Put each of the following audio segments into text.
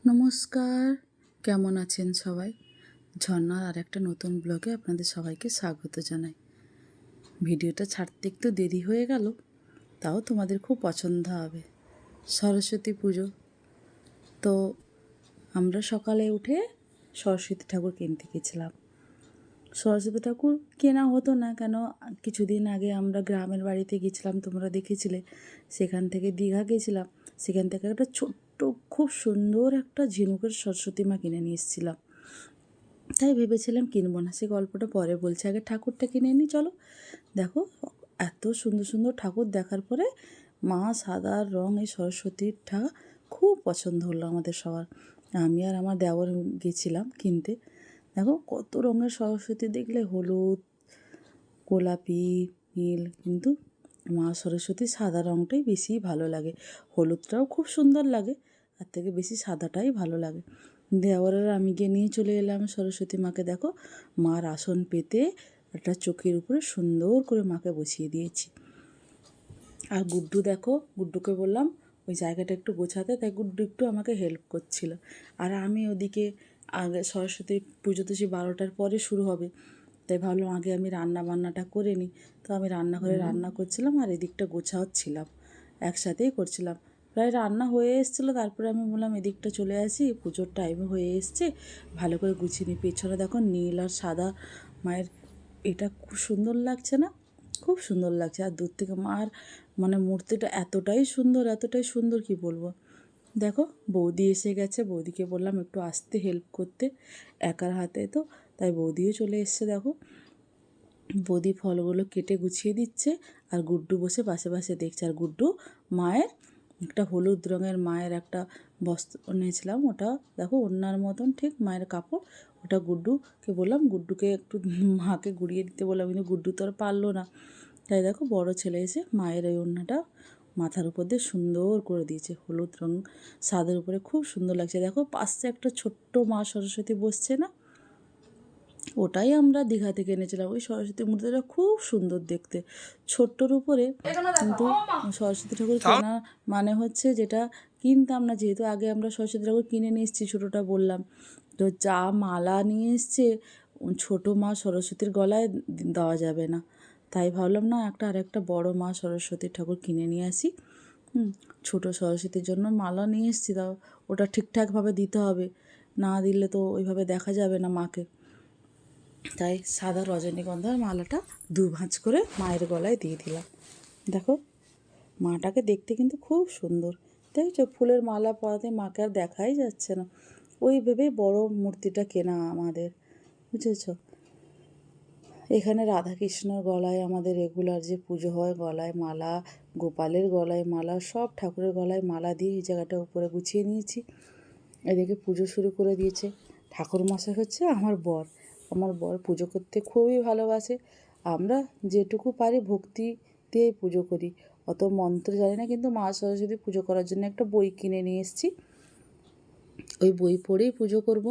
নমস্কার, কেমন আছেন সবাই? ঝর্ণার আর একটা নতুন ব্লগে আপনাদের সবাইকে স্বাগত জানাই। ভিডিওটা ছাড়তে একটু দেরি হয়ে গেল, তাও তোমাদের খুব পছন্দ হবে। সরস্বতী পুজো, তো আমরা সকালে উঠে সরস্বতী ঠাকুর কিনতে গেছিলাম। সরস্বতী ঠাকুর কেনা হতো না কেন, কিছুদিন আগে আমরা গ্রামের বাড়িতে গেছিলাম, তোমরা দেখেছিলে। সেখান থেকে দীঘা গেছিলাম, সেখান থেকে একটা ছোট্ট খুব সুন্দর একটা ঝিনুকের সরস্বতী মা কিনে নিয়ে এসেছিলাম। তাই ভেবেছিলাম কিনবো না, সে গল্পটা পরে বলছি, আগে ঠাকুরটা কিনে নিই। চলো, দেখো এত সুন্দর সুন্দর ঠাকুর দেখার পরে মা সাদা রং এই সরস্বতীটা খুব পছন্দ হলো আমাদের সবার। আমি আর আমার দেওর গেছিলাম কিনতে। দেখো কত রঙের সরস্বতী, দেখলে হলুদ, গোলাপি, নীল, কিন্তু মা সরস্বতী সাদা রঙটাই বেশি ভালো লাগে। হলুদটাও খুব সুন্দর লাগে, তার থেকে বেশি সাদাটাই ভালো লাগে। দেওয়ারের আমি গিয়ে নিয়ে চলে এলাম সরস্বতী মাকে। দেখো মার আসন পেতে একটা চোখের উপরে সুন্দর করে মাকে বসিয়ে দিয়েছি। আর গুড্ডু, দেখো গুড্ডুকে বললাম ওই জায়গাটা একটু গোছাতে, তাই গুড্ডু একটু আমাকে হেল্প করছিল। আর আমি ওদিকে আগে সরস্বতী পুজো তো সেই 12টার পরে শুরু হবে, তাই ভাবলাম আগে আমি রান্না বান্নাটা করে নিই। তো আমি রান্নাঘরে রান্না করছিলাম আর এদিকটা গোছাচ্ছিলাম, একসাথেই করছিলাম। প্রায় রান্না হয়ে এসেছিলো, তারপরে আমি বললাম এদিকটা চলে আসি, পুজোর টাইমে হয়ে এসছে, ভালো করে গুছিয়ে নিই। পেছনে দেখো নীল আর সাদা মায়ের, এটা খুব সুন্দর লাগছে না? খুব সুন্দর লাগছে। আর দূর থেকে মার মূর্তিটা এতটাই সুন্দর, এতটাই সুন্দর, কি বলবো। দেখো বৌদি এসে গেছে, বৌদিকে বললাম একটু আসতে হেল্প করতে, একার হাতে তো, তাই বৌদিও চলে এসছে। দেখো বৌদি ফলগুলো কেটে গুছিয়ে দিচ্ছে, আর গুড্ডু বসে পাশে পাশে দেখছে। আর গুড্ডু মায়ের একটা হলুদ রঙের মায়ের একটা বস্ত্র নিয়েছিলাম, ওটা দেখো ওড়নার মতন ঠিক মায়ের কাপড়, ওটা গুড্ডুকে বললাম গুড্ডুকে একটু মাকে গুড়িয়ে দিতে বললাম, কিন্তু গুড্ডু তো আর পারলো না। তাই দেখো বড় ছেলে এসে মায়ের ওই ওড়নাটা মাথার উপর দিয়ে সুন্দর করে দিয়েছে, হলুদ রঙ সাদের উপরে খুব সুন্দর লাগছে। দেখো পাশে একটা ছোট্ট মা সরস্বতী বসছে না, ওটাই আমরা দীঘা থেকে এনেছিলাম। ওই সরস্বতী মূর্তিটা খুব সুন্দর দেখতে, ছোট্টর উপরে। কিন্তু সরস্বতী ঠাকুর কেনা মানে হচ্ছে যেটা কিনতাম না, যেহেতু আগে আমরা সরস্বতী ঠাকুর কিনে নিয়ে এসেছি, ছোটোটা বললাম তো, যা মালা নিয়ে এসছে ছোটো মা সরস্বতীর গলায় দেওয়া যাবে না, তাই ভাবলাম না একটা আরেকটা বড় মা সরস্বতীর ঠাকুর কিনে নিয়ে আসি। ছোটো সরস্বতীর জন্য মালা নিয়ে এসেছি, তাও ওটা ঠিকঠাকভাবে দিতে হবে, না দিলে তো ওইভাবে দেখা যাবে না মাকে। তাই সাদা রজনীগন্ধার মালাটা 2 ভাঁজ করে মায়ের গলায় দিয়ে দিলাম। দেখো মাটাকে দেখতে কিন্তু খুব সুন্দর, দেখছো ফুলের মালা পরাতে মাকে আর দেখাই যাচ্ছে না। ওই ভেবেই বড় মূর্তিটা কেনা আমাদের, বুঝেছ। এখানে রাধাকৃষ্ণর গলায় আমাদের রেগুলার যে পুজো হয়, গলায় মালা, গোপালের গলায় মালা, সব ঠাকুরের গলায় মালা দিয়ে এই জায়গাটা উপরে গুছিয়ে নিয়েছি। এদিকে পুজো শুরু করে দিয়েছে। ঠাকুরমশাই হচ্ছে আমার বর। আমার বর পুজো করতে খুবই ভালোবাসে। আমরা যেটুকু পারি ভক্তি দিয়ে পুজো করি, অত মন্ত্র জানি না, কিন্তু মা সরস্বতী পুজো করার জন্য একটা বই কিনে নিয়ে এসেছি, ওই বই পড়েই পুজো করব।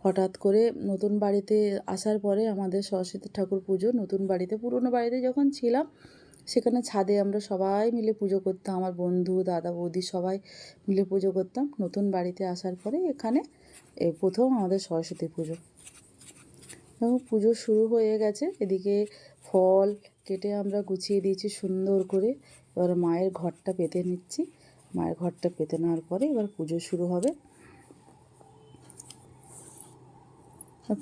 হঠাৎ করে নতুন বাড়িতে আসার পরে আমাদের সরস্বতী ঠাকুর পুজো নতুন বাড়িতে, পুরনো বাড়িতে যখন ছিলাম সেখানে ছাদে আমরা সবাই মিলে পুজো করতাম, আমার বন্ধু দাদা বৌদি সবাই মিলে পুজো করতাম। নতুন বাড়িতে আসার পরে এখানে প্রথম আমাদের সরস্বতী পুজো। এবং পুজো শুরু হয়ে গেছে, এদিকে ফল কেটে আমরা গুছিয়ে দিয়েছি সুন্দর করে। এবার মায়ের ঘরটা পেতে নিচ্ছি, মায়ের ঘরটা পেতে নেওয়ার পরে এবার পুজো শুরু হবে।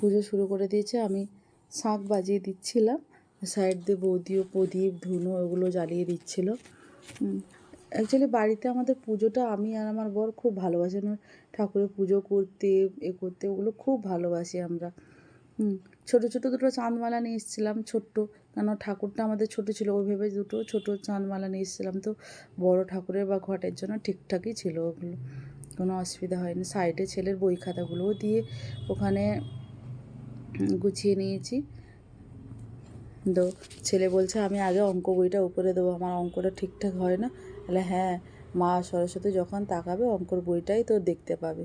পুজো শুরু করে দিয়েছে, আমি শাঁখ বাজিয়ে দিচ্ছিলাম, সাইড দিয়ে বৌদিও প্রদীপ ধুনো ওগুলো জ্বালিয়ে দিচ্ছিলো। অ্যাকচুয়ালি বাড়িতে আমাদের পুজোটা আমি আর আমার বর খুব ভালোবাসি, ঠাকুরের পুজো করতে করতে ওগুলো খুব ভালোবাসি আমরা। ছোটো ছোটো দুটো চাঁদমালা নিয়ে এসেছিলাম, ছোট্ট, কেন ঠাকুরটা আমাদের ছোটো ছিল, ওই ভেবে দুটো ছোটো চাঁদমালা নিয়ে এসেছিলাম। তো বড় ঠাকুরের বা ঘটের জন্য ঠিকঠাকই ছিল, ওগুলো কোনো অসুবিধা হয়নি। সাইডে ছেলের বই খাতাগুলোও দিয়ে ওখানে গুছিয়ে নিয়েছি। তো ছেলে বলছে আমি আগে অঙ্ক বইটা উপরে দেবো, আমার অঙ্কটা ঠিকঠাক হয় না। তাহলে হ্যাঁ, মা সরস্বতী যখন তাকাবে অঙ্কর বইটাই তো দেখতে পাবে,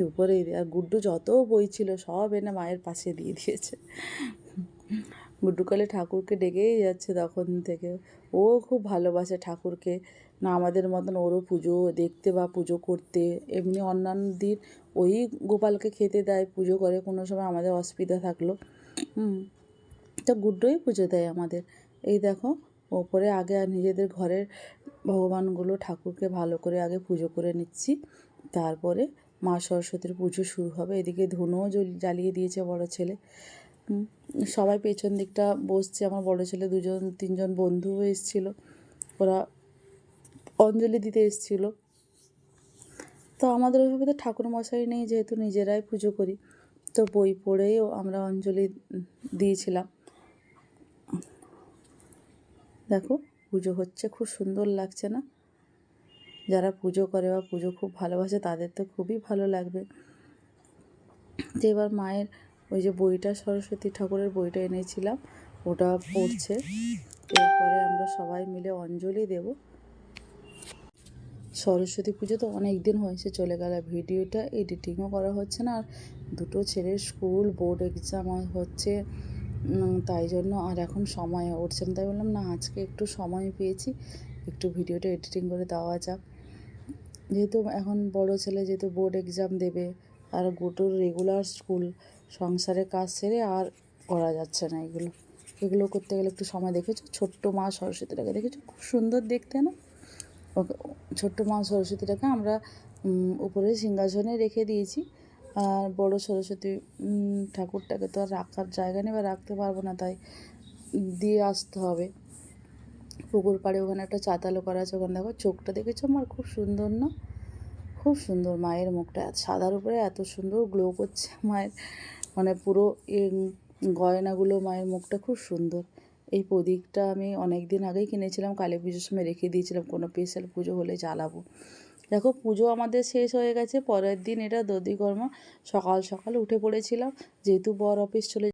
উপরেই। আর গুড্ডু যত বই ছিল সব এনে মায়ের পাশে দিয়ে দিয়েছে। গুড্ডু কালে ঠাকুরকে ডেকেই যাচ্ছে তখন থেকে, ও খুব ভালোবাসে ঠাকুরকে, না আমাদের মতন ওরও পুজো দেখতে বা পুজো করতে। এমনি অন্যান্য দিন ওই গোপালকে খেতে দেয়, পুজো করে, কোনো সময় আমাদের অসুবিধা থাকলো। তো গুড্ডোই পুজো দেয় আমাদের। এই দেখো ওপরে আগে নিজেদের ঘরের ভগবানগুলো ঠাকুরকে ভালো করে আগে পুজো করে নিচ্ছি, তারপরে মা সরস্বতীর পুজো শুরু হবে। এদিকে ধুনোও জ্বালিয়ে দিয়েছে বড় ছেলে। সবাই পেছন দিকটা বসছে। আমার বড় ছেলে 2-3জন বন্ধুও এসেছিলো, ওরা অঞ্জলি দিতে এসেছিলো। তো আমাদের ওইভাবে তো ঠাকুরমশাই নেই, যেহেতু নিজেরাই পুজো করি, তো বই পড়েও আমরা অঞ্জলি দিয়েছিলাম। দেখো পুজো হচ্ছে, খুব সুন্দর লাগছে না? যারা পুজো করে বা পুজো খুব ভালোবাসে তাদের তো খুবই ভালো লাগবে। তো এবার মায়ের ওই যে বইটা, সরস্বতী ঠাকুরের বইটা এনেছিলাম, ওটা পড়ছে। এরপরে আমরা সবাই মিলে অঞ্জলি দেব। সরস্বতী পুজো তো অনেক দিন হয়েছে চলে গেল, ভিডিওটা এডিটিংও করা হচ্ছে না, আর দুটো ছেলের স্কুল বোর্ড এক্সাম হচ্ছে, তাই জন্য আর এখন সময় উঠছে না। তাই বললাম না, আজকে একটু সময় পেয়েছি, একটু ভিডিওটা এডিটিং করে দেওয়া যাক। যেহেতু এখন বড় ছেলে যেহেতু বোর্ড এক্সাম দেবে, আর গোটোর রেগুলার স্কুল, সংসারের কাজ সেরে আর করা যাচ্ছে না এগুলো করতে গেলে একটু সময়। দেখেছো ছোট্ট মা সরস্বতীটাকে, দেখেছো খুব সুন্দর দেখতে না? ওকে, ছোট্ট মা সরস্বতীটাকে আমরা উপরে সিংহাসনে রেখে দিয়েছি। আর বড় সরস্বতী ঠাকুরটাকে তো আর রাখার জায়গা নেই বা রাখতে পারবো না, তাই দিয়ে আসতে হবে। পুকুর পাড়ে ওখানে একটা চাতালো করা আছে, ওখানে দেখো চোখটা দেখেছো আমার, খুব সুন্দর না? খুব সুন্দর মায়ের মুখটা, সাদার উপরে এত সুন্দর গ্লো করছে মায়ের, মানে পুরো গয়নাগুলো, মায়ের মুখটা খুব সুন্দর। এই প্রদীপটা আমি অনেক দিন আগেই কিনেছিলাম, কালী পুজোর সময় রেখে দিয়েছিলাম, কোনো স্পেশাল পুজো হলে জ্বালাবো। দেখো পুজো আমাদের শেষ হয়ে গেছে, পরের দিন এটা দধিকর্মা। সকাল সকাল উঠে পড়েছিলাম, যেহেতু বর অফিস চলে